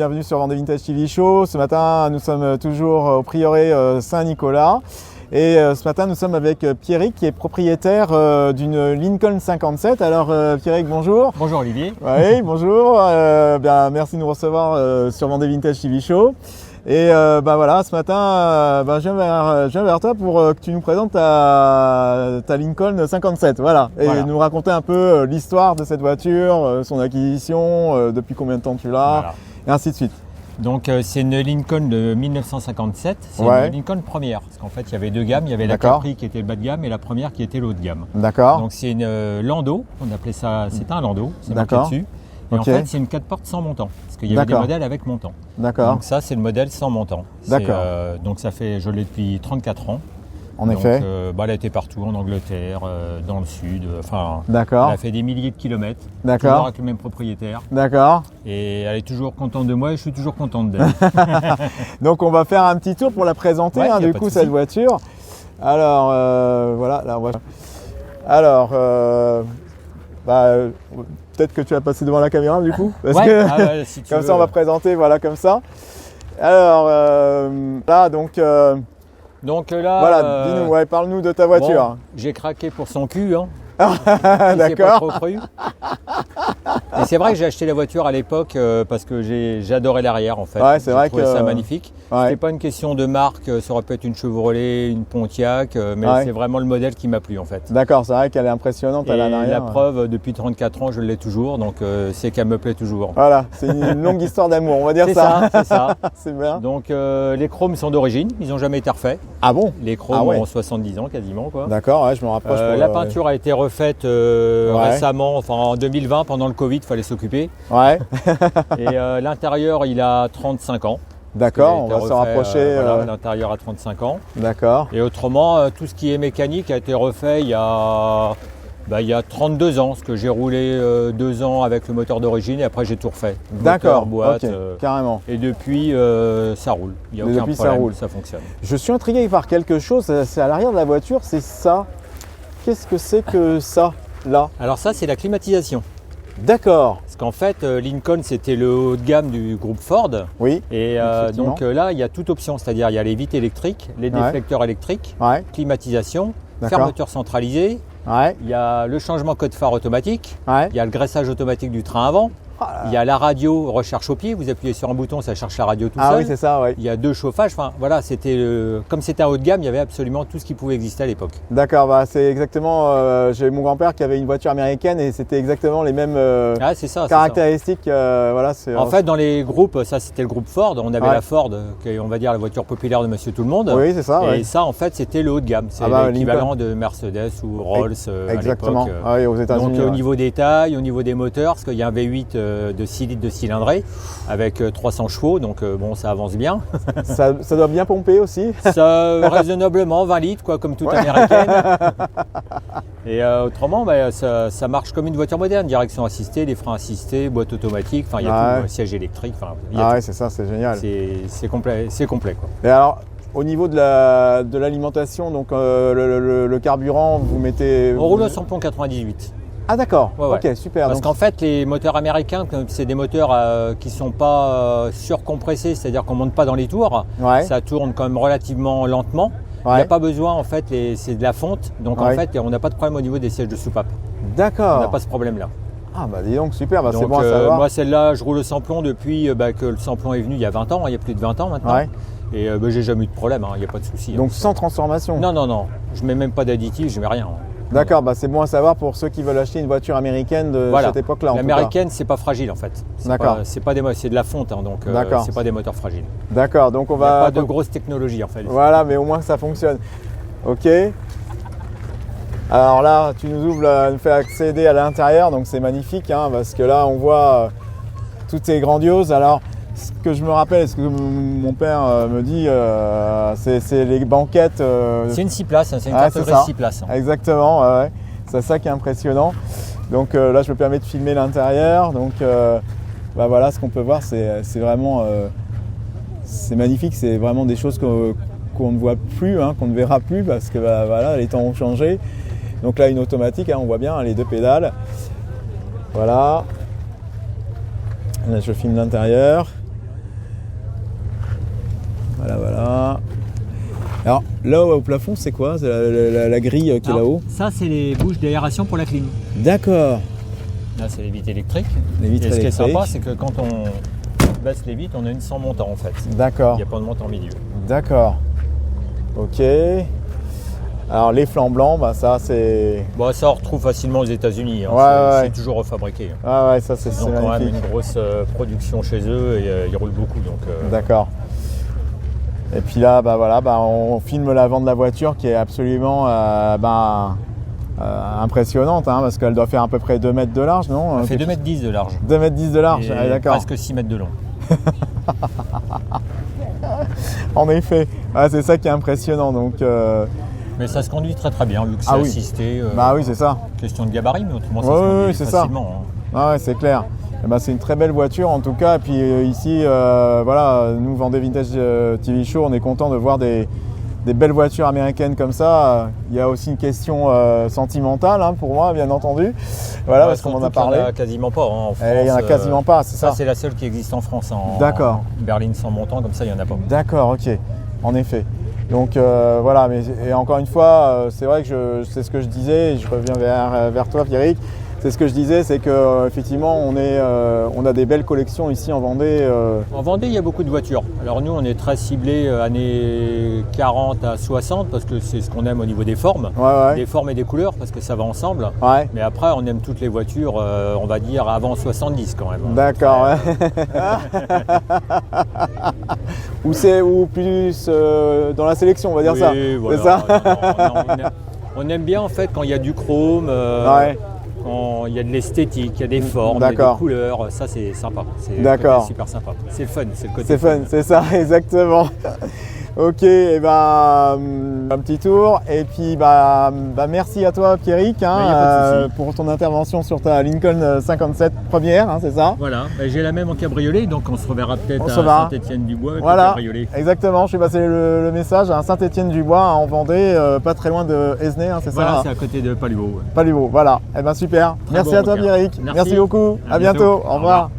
bienvenue sur Vendée Vintage TV Show. Ce matin, nous sommes toujours au prieuré Saint-Nicolas. Et ce matin, nous sommes avec Pierrick qui est propriétaire d'une Lincoln 57. Alors Pierrick, bonjour. Bonjour Olivier. Oui, bonjour. Merci de nous recevoir sur Vendée Vintage TV Show. Et voilà, ce matin, je viens vers toi pour que tu nous présentes ta Lincoln 57. Voilà. Et nous raconter un peu l'histoire de cette voiture, son acquisition, depuis combien de temps tu l'as, et ainsi de suite. Donc c'est une Lincoln de 1957, c'est une Lincoln première, parce qu'en fait il y avait deux gammes, il y avait la Capri qui était le bas de gamme et la première qui était le haut de gamme. D'accord. Donc c'est une Landau, on appelait ça, c'était un Landau, c'est marqué dessus. Et en fait c'est une 4 portes sans montant, parce qu'il y avait des modèles avec montant. D'accord. Donc ça c'est le modèle sans montant. D'accord. Donc ça fait, je l'ai depuis 34 ans. En effet. Elle a été partout, en Angleterre, dans le sud, elle a fait des milliers de kilomètres, toujours avec le même propriétaire. D'accord. Et elle est toujours contente de moi et je suis toujours contente d'elle. Donc on va faire un petit tour pour la présenter, du coup, cette voiture. Alors, voilà, là, on va... Alors, peut-être que tu vas passer devant la caméra, du coup, parce que si tu comme veux, ça, on va présenter, voilà, comme ça. Alors, là, donc là, voilà, dis-nous, parle-nous de ta voiture. Bon, j'ai craqué pour son cul, hein. D'accord. Pas trop cru. Et c'est vrai que j'ai acheté la voiture à l'époque parce que j'adorais l'arrière en fait. Ouais, c'est vrai que ça magnifique. C'était pas une question de marque, ça aurait pu être une Chevrolet, une Pontiac, mais c'est vraiment le modèle qui m'a plu en fait. D'accord, c'est vrai qu'elle est impressionnante à l'arrière. La preuve, depuis 34 ans, je l'ai toujours, donc c'est qu'elle me plaît toujours. Voilà, c'est une longue histoire d'amour, on va dire ça. C'est ça. C'est bien. Donc les chromes sont d'origine, ils n'ont jamais été refaits. Ah bon? Les chromes ont 70 ans quasiment quoi. D'accord, je me rapproche. La peinture a été refaite récemment, enfin en 2020 pendant le Covid, il fallait s'occuper. Ouais. Et l'intérieur, il a 35 ans. D'accord, on va se rapprocher. L'intérieur a 35 ans. D'accord. Et autrement, tout ce qui est mécanique a été refait il y a 32 ans, parce que j'ai roulé 2 ans avec le moteur d'origine et après j'ai tout refait. D'accord, boîte, carrément. Et depuis, ça roule. Il n'y a aucun problème, ça fonctionne. Je suis intrigué par quelque chose, c'est à l'arrière de la voiture, c'est ça. Qu'est-ce que c'est que ça, là? Alors ça, c'est la climatisation. D'accord. Parce qu'en fait, Lincoln, c'était le haut de gamme du groupe Ford. Oui. Et donc là, il y a toute option, c'est-à-dire il y a les vitres électriques, les déflecteurs électriques, climatisation, fermeture centralisée, il y a le changement code phare automatique, il y a le graissage automatique du train avant. Il y a la radio recherche au pied, vous appuyez sur un bouton, ça cherche la radio tout seul. Ah oui, c'est ça, Il y a 2 chauffages, enfin voilà, comme c'était un haut de gamme, il y avait absolument tout ce qui pouvait exister à l'époque. D'accord, c'est exactement, j'ai mon grand-père qui avait une voiture américaine et c'était exactement les mêmes caractéristiques. En fait, dans les groupes, ça c'était le groupe Ford, on avait la Ford, qui est, on va dire, la voiture populaire de Monsieur Tout-le-Monde. Oui, c'est ça. Et ça, en fait, c'était le haut de gamme, c'est l'équivalent de Mercedes ou Rolls exactement. à l'époque. Aux États-Unis. Donc au niveau des tailles, au niveau des moteurs, parce qu'il y a un V8 de 6 litres de cylindrée avec 300 chevaux, donc ça avance bien. Ça doit bien pomper aussi. Ça, raisonnablement, 20 litres, quoi, comme toute américaine. Et autrement, ça marche comme une voiture moderne. Direction assistée, les freins assistés, boîte automatique, il y a tout, siège électrique. C'est ça, c'est génial. C'est complet, quoi. Et alors, au niveau de l'alimentation, donc le carburant, vous mettez... On roule sur plomb 98. Ah d'accord, ok, super. Parce qu'en fait, les moteurs américains, c'est des moteurs qui ne sont pas surcompressés, c'est-à-dire qu'on ne monte pas dans les tours, ça tourne quand même relativement lentement. Il n'y a pas besoin, en fait, c'est de la fonte, donc en fait, on n'a pas de problème au niveau des sièges de soupape. D'accord. On n'a pas ce problème-là. Ah dis donc, super, c'est bon à savoir. Moi, celle-là, je roule sans plomb depuis que le sans plomb est venu il y a 20 ans, il y a plus de 20 ans maintenant. Et j'ai jamais eu de problème, il n'y a pas de souci. Donc sans transformation? Non, je ne mets même pas d'additif, je ne mets rien. D'accord, c'est bon à savoir pour ceux qui veulent acheter une voiture américaine de cette époque-là. L'américaine, c'est pas fragile en fait. D'accord. C'est de la fonte, donc c'est pas des moteurs fragiles. D'accord, donc on va. Il n'y a pas de grosse technologie en fait. Voilà, mais au moins ça fonctionne. Ok. Alors là, tu nous fais accéder à l'intérieur, donc c'est magnifique, parce que là on voit tout est grandiose. Alors, ce que je me rappelle, ce que mon père me dit, c'est les banquettes. C'est une 6 places, c'est une carrosserie 6 places. Exactement, c'est ça qui est impressionnant. Donc là, je me permets de filmer l'intérieur. Donc voilà, ce qu'on peut voir, c'est vraiment c'est magnifique. C'est vraiment des choses qu'on ne voit plus, qu'on ne verra plus parce que les temps ont changé. Donc là, une automatique, on voit bien les 2 pédales. Voilà. Là, je filme l'intérieur. Voilà. Alors là au plafond, c'est quoi? C'est la grille qui est là-haut? Ça, c'est les bouches d'aération pour la clim. D'accord. Là, c'est les vitres électriques. Les vitres électriques. Ce qui est sympa, c'est que quand on baisse les vitres, on a une sans montant en fait. D'accord. Il n'y a pas de montant au milieu. D'accord. Ok. Alors les flancs blancs, bah, ça c'est... Bon, ça on retrouve facilement aux États-Unis. Hein. Ouais, c'est toujours refabriqué. Ah ouais, ça c'est magnifique. Ils ont quand même une grosse production chez eux et ils roulent beaucoup. D'accord. Et puis là, bah, voilà, bah, on filme l'avant de la voiture qui est absolument impressionnante, hein, parce qu'elle doit faire à peu près 2 mètres de large, non? Elle fait 2,10 m de large. 2,10 m de large, et d'accord. Presque 6 mètres de long. En effet, c'est ça qui est impressionnant. Donc, Mais ça se conduit très très bien, vu que c'est assisté. Bah oui, c'est ça. Question de gabarit, mais autrement ça se conduit facilement. Ça. Ah ouais, c'est clair. Et ben, c'est une très belle voiture en tout cas. Et puis ici, voilà, nous Vendée Vintage TV Show, on est content de voir des belles voitures américaines comme ça. Il y a aussi une question sentimentale, hein, pour moi, bien entendu. Voilà, parce qu'on en a parlé. Il n'y en a quasiment pas. Hein, en France, il n'y en a quasiment pas, c'est ça. Ça, c'est la seule qui existe en France. D'accord. En berline sans montant, comme ça, il n'y en a pas. D'accord, ok. En effet. Donc voilà, mais et encore une fois, c'est vrai que c'est ce que je disais, et je reviens vers toi, Pierrick. C'est ce que je disais, c'est qu'effectivement, on a des belles collections ici en Vendée. En Vendée, il y a beaucoup de voitures. Alors nous, on est très ciblés années 40 à 60 parce que c'est ce qu'on aime au niveau des formes. Des formes et des couleurs parce que ça va ensemble. Ouais. Mais après, on aime toutes les voitures, on va dire avant 70 quand même. D'accord. Ou plus dans la sélection, on va dire ça. Voilà. C'est ça. On aime bien en fait quand il y a du chrome. Quand il y a de l'esthétique, il y a des formes, il y a des couleurs, ça c'est sympa, c'est super sympa. C'est fun, c'est le côté c'est fun. C'est ça, exactement. Ok, et un petit tour. Et puis merci à toi Pierrick pour ton intervention sur ta Lincoln 57 première, hein, c'est ça? Voilà, j'ai la même en cabriolet, donc on se reverra peut-être à Saint-Étienne-du-Bois avec le cabriolet. Exactement, je suis passé le message à Saint-Étienne-du-Bois en Vendée, pas très loin de Esnay, hein, c'est ça? Voilà, c'est à côté de Paluveau. Paluveau, voilà. Super. Merci à toi Pierrick. Merci beaucoup. À bientôt. Au revoir.